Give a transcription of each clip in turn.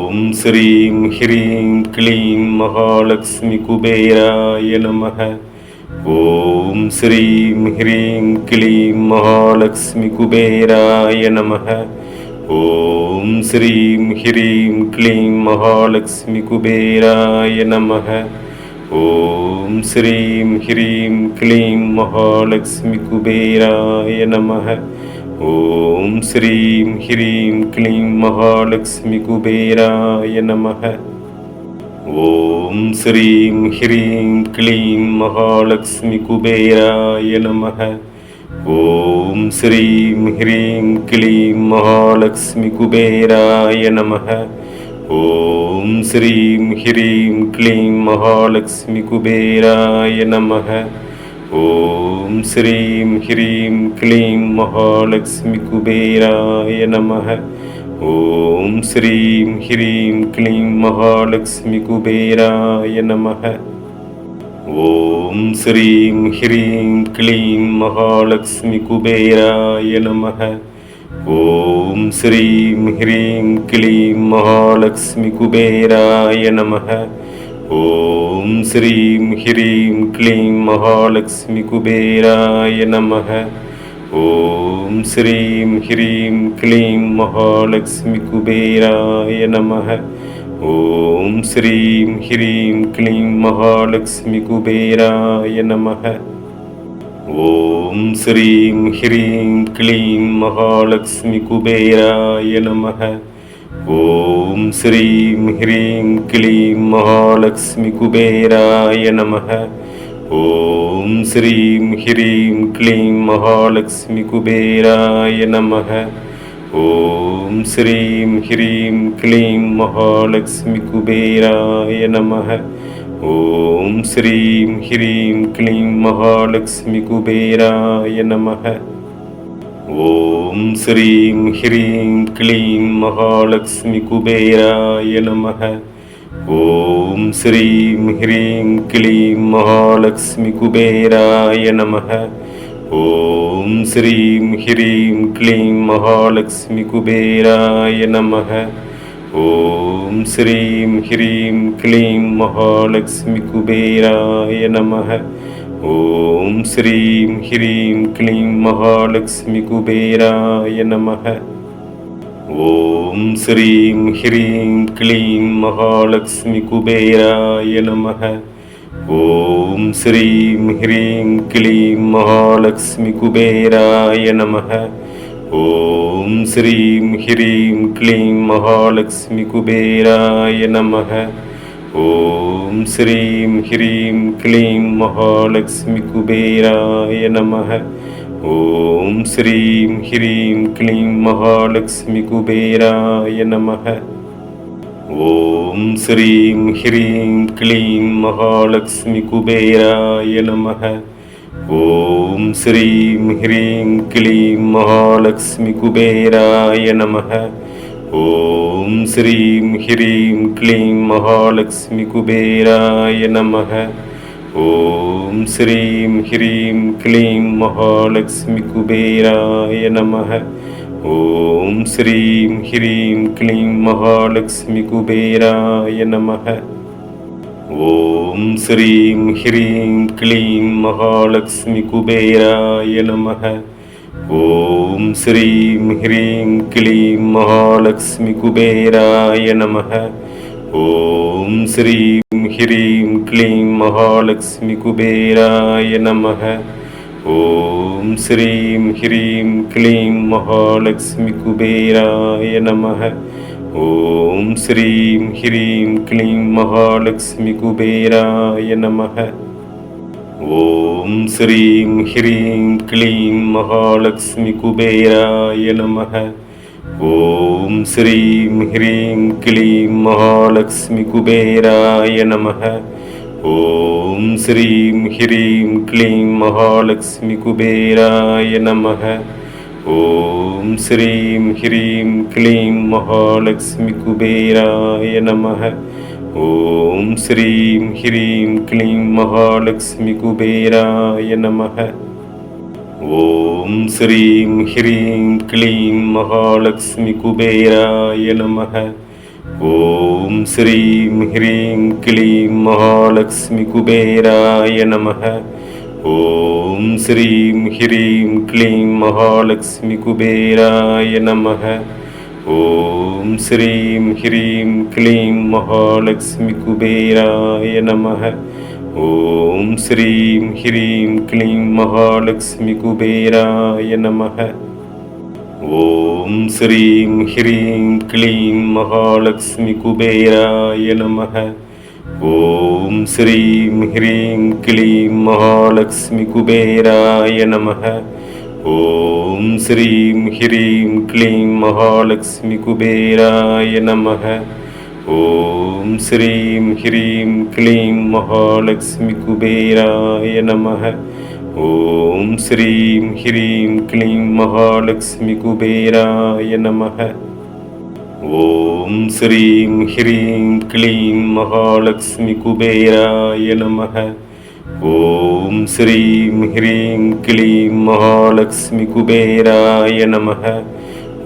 ஓம் ஸ்ரீம் ஹ்ரீம் க்ளீம் மகாலட்சுமி குபேராய நமக. ஓம் ஸ்ரீம் ஹ்ரீம் க்ளீம் மகாலட்சுமி குபேராய நமக. ஓம் ஸ்ரீம் ஹ்ரீம் க்ளீம் மகாலட்சுமி குபேராய நமக. ஓம் ஸ்ரீம் ஹ்ரீம் க்ளீம் மகாலட்சுமி குபேராய நமக. ஓம் ஸ்ரீம் ஹ்ரீம் க்ளீம் மகாலட்சுமி குபேராய நமக. ஓம் ஸ்ரீம் ஹ்ரீம் க்ளீம் மகாலட்சுமி குபேராய நமக. ஓம் ஸ்ரீம் ஹ்ரீம் க்ளீம் மகாலட்சுமி குபேராய நமக. ஓம் ஸ்ரீம் ஹ்ரீம் க்ளீம் மகாலட்சுமி குபேராய நமக. ஓம் ஸ்ரீம் ஹ்ரீம் க்ளீம் மகாலட்சுமி குபேராய நமக. ஓம் ஸ்ரீம் ஹ்ரீம் க்ளீம் மகாலட்சுமி குபேராய நமக. ஓம் ஸ்ரீம் ஹ்ரீம் க்ளீம் மகாலட்சுமி குபேராய நமக. ஓம் ஸ்ரீம் ஹ்ரீம் க்ளீம் மகாலட்சுமி குபேராய நமக. ஓம் ஸ்ரீம் ஹ்ரீம் க்ளீம் மகாலட்சுமி குபேராய நமக. ஓம் ஸ்ரீம் ஹ்ரீம் க்ளீம் மகாலட்சுமி குபேராய நமக. ஓம் ஸ்ரீம் ஹ்ரீம் க்ளீம் மகாலட்சுமி குபேராய நமக. ஓம் ஸ்ரீம் ஹ்ரீம் க்ளீம் மகாலட்சுமி குபேராய நமக. ஓம் ஸ்ரீம் ஹ்ரீம் க்ளீம் மகாலட்சுமி குபேராய நமக. ஓம் ஸ்ரீம் ஹ்ரீம் க்ளீம் மகாலட்சுமி குபேராய நமக. ஓம் ஸ்ரீம் ஹ்ரீம் க்ளீம் மகாலட்சுமி குபேராய நமக. ஓம் ஸ்ரீம் ஹ்ரீம் க்ளீம் மகாலட்சுமி குபேராய நமக. ஓம் ஸ்ரீம் ஹ்ரீம் க்ளீம் மகாலட்சுமி குபேராய நமக. ஓம் ஸ்ரீம் ஹ்ரீம் க்ளீம் மகாலட்சுமி குபேராய நமக. ஓம் ஸ்ரீம் ஹ்ரீம் க்ளீம் மகாலட்சுமி குபேராய நமக. ஓம் ஸ்ரீம் ஹ்ரீம் க்ளீம் மகாலட்சுமி குபேராய நமக. ஓம் ஸ்ரீம் ஹ்ரீம் க்ளீம் மகாலட்சுமி குபேராய நமக. ஓம் ஸ்ரீம் ஹ்ரீம் க்ளீம் மகாலட்சுமி குபேராய நமக. ஓம் ஸ்ரீம் ஹ்ரீம் க்ளீம் மகாலட்சுமி குபேராய நமக. ஓம் ஸ்ரீம் ஹ்ரீம் க்ளீம் மகாலட்சுமி குபேராய நமக. ஓம் ஸ்ரீம் ஹ்ரீம் க்ளீம் மகாலட்சுமி குபேராய நமக. ஓம் ஸ்ரீம் ஹ்ரீம் க்ளீம் மகாலட்சுமி குபேராய நமக. ஓம் ஸ்ரீம் ஹ்ரீம் க்ளீம் மகாலட்சுமி குபேராய நமக. ஓம் ஸ்ரீம் ஹ்ரீம் க்ளீம் மகாலட்சுமி குபேராய நமக. ஓம் ஸ்ரீம் ஹ்ரீம் க்ளீம் மகாலட்சுமி குபேராய நமக. ஓம் ஸ்ரீம் ஹ்ரீம் க்ளீம் மகாலட்சுமி குபேராய நமக. ஓம் ஸ்ரீம் ஹ்ரீம் க்ளீம் மகாலட்சுமி குபேராய நமக. ஓம் ஸ்ரீம் ஹ்ரீம் க்ளீம் மகாலட்சுமி குபேராய நமக. ஓம் ஸ்ரீம் ஹ்ரீம் க்ளீம் மகாலட்சுமி குபேராய நமக. ஓம் ஸ்ரீம் ஹ்ரீம் க்ளீம் மகாலட்சுமி குபேராய நமக. ஓம் ஸ்ரீம் ஹ்ரீம் க்ளீம் மகாலட்சுமி குபேராய நமக. ஓம் ஸ்ரீம் ஹ்ரீம் க்ளீம் மகாலட்சுமி குபேராய நமக. ஓம் ஸ்ரீம் ஹ்ரீம் க்ளீம் மகாலட்சுமி குபேராய நமக. ஓம் ஸ்ரீம் ஹ்ரீம் க்ளீம் மகாலட்சுமி குபேராய நமக. ஓம் ஸ்ரீம் ஹ்ரீம் க்ளீம் மகாலட்சுமி குபேராய நமக. ஓம் ஸ்ரீம் ஹ்ரீம் க்ளீம் மகாலட்சுமி குபேராய நமக. ஓம் ஸ்ரீம் ஹ்ரீம் க்ளீம் மகாலட்சுமி குபேராய நமக. ஓம் ஸ்ரீம் ஹ்ரீம் க்ளீம் மகாலட்சுமி குபேராய நமக. ஓம் ஸ்ரீம் ஹ்ரீம் க்ளீம் மகாலட்சுமி குபேராய நமக. ஓம் ஸ்ரீம் ஹ்ரீம் க்ளீம் மகாலட்சுமி குபேராய நமக. ஓம் ஸ்ரீம் ஹ்ரீம் க்ளீம் மகாலட்சுமி குபேராய நமக. ஓம் ஸ்ரீம் ஹ்ரீம் க்ளீம் மகாலட்சுமி குபேராய நமக. ஓம் ஸ்ரீம் ஹ்ரீம் க்ளீம் மகாலட்சுமி குபேராய நமக. ஓம் ஸ்ரீம் ஹ்ரீம் க்ளீம் மகாலட்சுமி குபேராய நமக. ஓம் ஸ்ரீம் ஹ்ரீம் க்ளீம் மகாலட்சுமி குபேராய நமக. ஓம் ஸ்ரீம் ஹ்ரீம் க்ளீம் மகாலட்சுமி குபேராய நமக. ஓம் ஸ்ரீம் ஹ்ரீம் க்ளீம் மகாலட்சுமி குபேராய நமக. ஓம் ஸ்ரீம் ஹ்ரீம் க்ளீம் மகாலட்சுமி குபேராய நமக. ஓம் ஸ்ரீம் ஹ்ரீம் க்ளீம் மகாலட்சுமி குபேராய நமக.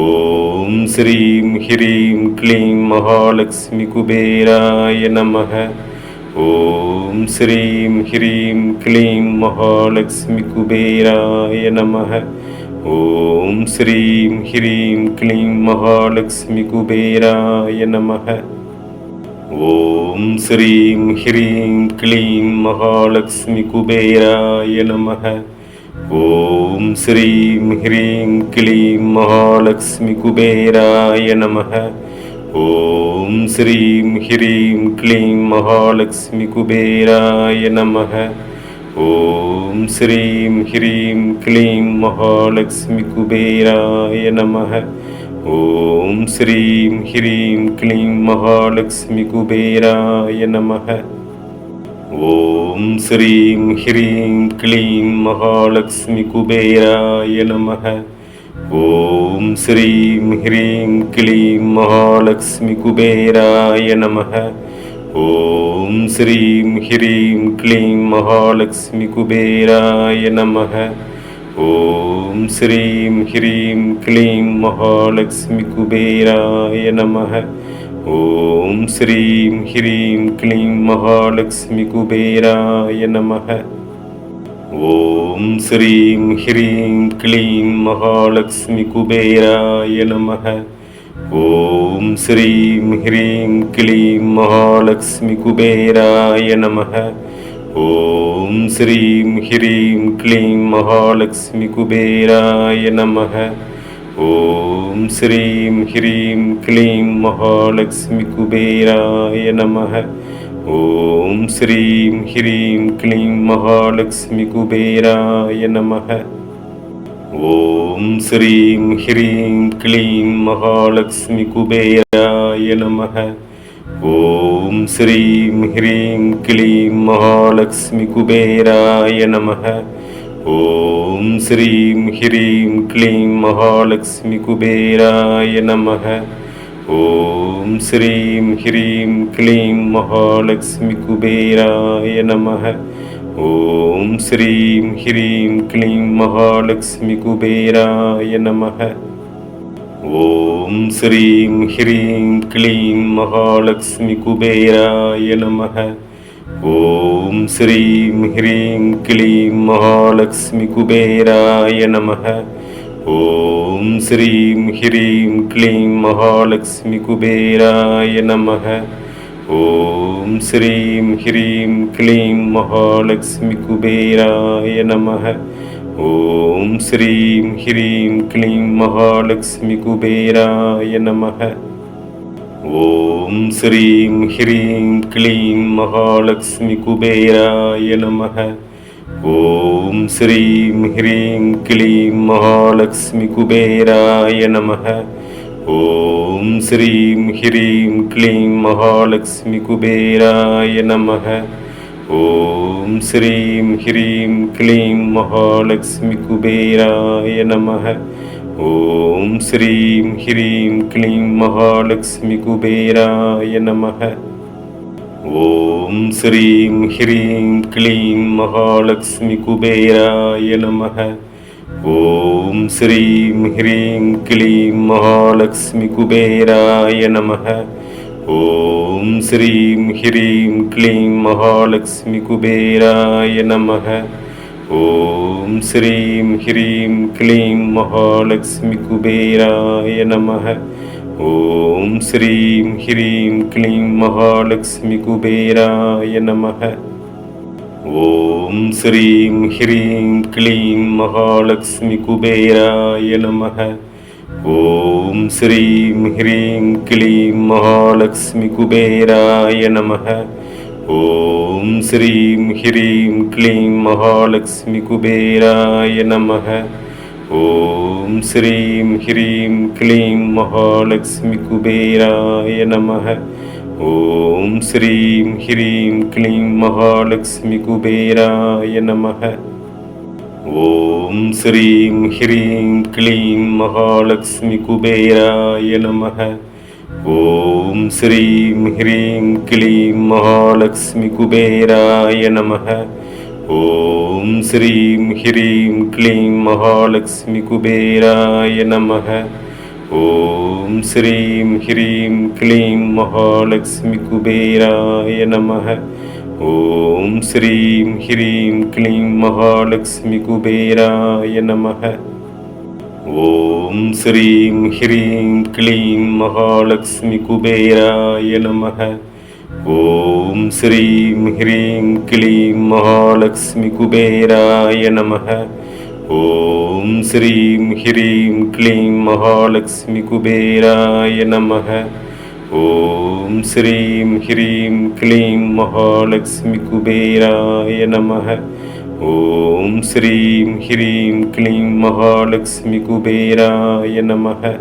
ஓம் ஸ்ரீம் ஹ்ரீம் க்ளீம் மகாலட்சுமி குபேராய நமக. ஓம் ஸ்ரீம் ஹ்ரீம் க்ளீம் மகாலட்சுமி குபேராய நமக. ஓம் ஸ்ரீம் ஹ்ரீம் க்ளீம் மகாலட்சுமி குபேராய நமக. ஓம் ஸ்ரீம் ஹ்ரீம் க்ளீம் மகாலட்சுமி குபேராய நமக. ஓம் ஸ்ரீம் ஹ்ரீம் க்ளீம் மகாலட்சுமி குபேராய நமக. ஓம் ஸ்ரீம் ஹ்ரீம் க்ளீம் மகாலட்சுமி குபேராய நமக. ஓம் ஸ்ரீம் ஹ்ரீம் க்ளீம் மகாலட்சுமி குபேராய நமக. ஓம் ஸ்ரீம் ஹ்ரீம் க்ளீம் மகாலட்சுமி குபேராய நமக. ஓம் ஸ்ரீம் ஹ்ரீம் க்ளீம் மகாலட்சுமி குபேராய நமக. ஓம் ஸ்ரீம் ஹ்ரீம் க்ளீம் மகாலட்சுமி குபேராய நமக. ஓம் ஸ்ரீம் ஹ்ரீம் க்ளீம் மகாலட்சுமி குபேராய நமக. ஓம் ஸ்ரீம் ஹ்ரீம் க்ளீம் மகாலட்சுமி குபேராய நமக. ஓம் ஸ்ரீம் ஹ்ரீம் க்ளீம் மகாலட்சுமி குபேராய நமக. ஓம் ஸ்ரீம் ஹ்ரீம் க்ளீம் மகாலட்சுமி குபேராய நமக. ஓம் ஸ்ரீம் ஹ்ரீம் க்ளீம் மகாலட்சுமி குபேராய நமக. ஓம் ஸ்ரீம் ஹ்ரீம் க்ளீம் மகாலட்சுமி குபேராய நமக. ஓம் ஸ்ரீம் ஹ்ரீம் க்ளீம் மகாலட்சுமி குபேராய நமக. ஓம் ஸ்ரீம் ஹ்ரீம் க்ளீம் மகாலட்சுமி குபேராய நமக. ஓம் ஸ்ரீம் ஹ்ரீம் க்ளீம் மகாலட்சுமி குபேராய நமக. ஓம் ஸ்ரீம் ஹ்ரீம் க்ளீம் மகாலட்சுமி குபேராய நமக. ஓம் ஸ்ரீம் ஹ்ரீம் க்ளீம் மகாலட்சுமி குபேராய நமக. ஓம் ஸ்ரீம் ஹ்ரீம் க்ளீம் மகாலட்சுமி குபேராய நமக. ஓம் ஸ்ரீம் ஹ்ரீம் க்ளீம் மகாலட்சுமி குபேராய நமக. ஓம் ஸ்ரீம் ஹ்ரீம் க்ளீம் மகாலட்சுமி குபேராய நமக. ஓம் ஸ்ரீம் ஹ்ரீம் க்ளீம் மகாலட்சுமி குபேராய நமக. ஓம் ஸ்ரீம் ஹ்ரீம் க்ளீம் மகாலட்சுமி குபேராய நமக. ஓம் ஸ்ரீம் ஹ்ரீம் க்ளீம் மகாலட்சுமி குபேராய நமக. ஓம் ஸ்ரீம் ஹ்ரீம் க்ளீம் மகாலட்சுமி குபேராய நமக. ஓம் ஸ்ரீம் ஹ்ரீம் க்ளீம் மகாலட்சுமி குபேராய நமக. ஓம் ஸ்ரீம் ஹ்ரீம் க்ளீம் மகாலட்சுமி குபேராய நமக. ஓம் ஸ்ரீம் ஹ்ரீம் க்ளீம் மகாலட்சுமி குபேராய நமக. ஓம் ஸ்ரீம் ஹ்ரீம் க்ளீம் மகாலட்சுமி குபேராய நமக. ஓம் ஸ்ரீம் ஹ்ரீம் க்ளீம் மகாலட்சுமி குபேராய நமக. ஓம் ஸ்ரீம் ஹ்ரீம் க்ளீம் மகாலட்சுமி குபேராய நமக. ஓம் ஸ்ரீம் ஹ்ரீம் க்ளீம் மகாலட்சுமி குபேராய நமக. ஓம் ஸ்ரீம் ஹ்ரீம் க்ளீம் மகாலட்சுமி குபேராய நமக. ஓம் ஸ்ரீம் ஹ்ரீம் க்ளீம் மகாலட்சுமி குபேராய நமக. ஓம் ஸ்ரீம் ஹ்ரீம் க்ளீம் மகாலட்சுமி குபேராய நமக. ஓம் ஸ்ரீம் ஹ்ரீம் க்ளீம் மகாலட்சுமி குபேராய நமக. ஓம் ஸ்ரீம் ஹ்ரீம் க்ளீம் மகாலட்சுமி குபேராய நமக. ஓம் ஸ்ரீம் ஹ்ரீம் க்ளீம் மகாலட்சுமி குபேராய நமக. ஓம் ஸ்ரீம் ஹ்ரீம் க்ளீம் மகாலட்சுமி குபேராய நமக. ஓம் ஸ்ரீம் ஹ்ரீம் க்ளீம் மகாலட்சுமி குபேராய நமக. ஓம் ஸ்ரீம் ஹ்ரீம் க்ளீம் மகாலட்சுமி குபேராய நமக. ஓம் ஸ்ரீம் ஹ்ரீம் க்ளீம் மகாலட்சுமி குபேராய நமக. ஓம் ஸ்ரீம் ஹ்ரீம் க்ளீம் மகாலட்சுமி குபேராய நமக. ஓம் ஸ்ரீம் ஹ்ரீம் க்ளீம் மகாலட்சுமி குபேராய நமக. ஓம் ஸ்ரீம் ஹ்ரீம் க்ளீம் மகாலட்சுமி குபேராய நமக. ஓம் ஸ்ரீம் ஹ்ரீம் க்ளீம் மகாலட்சுமி குபேராய நமக. ஓம் ஸ்ரீம் ஹ்ரீம் க்ளீம் மகாலட்சுமி குபேராய நமக. ஓம் ஸ்ரீம் ஹ்ரீம் க்ளீம் மகாலட்சுமி குபேராய நமக. ஓம் ஸ்ரீம் ஹ்ரீம் க்ளீம் மகாலட்சுமி குபேராய நமக. ஓம் ஸ்ரீம் ஹ்ரீம் க்ளீம் மகாலட்சுமி குபேராய நமக.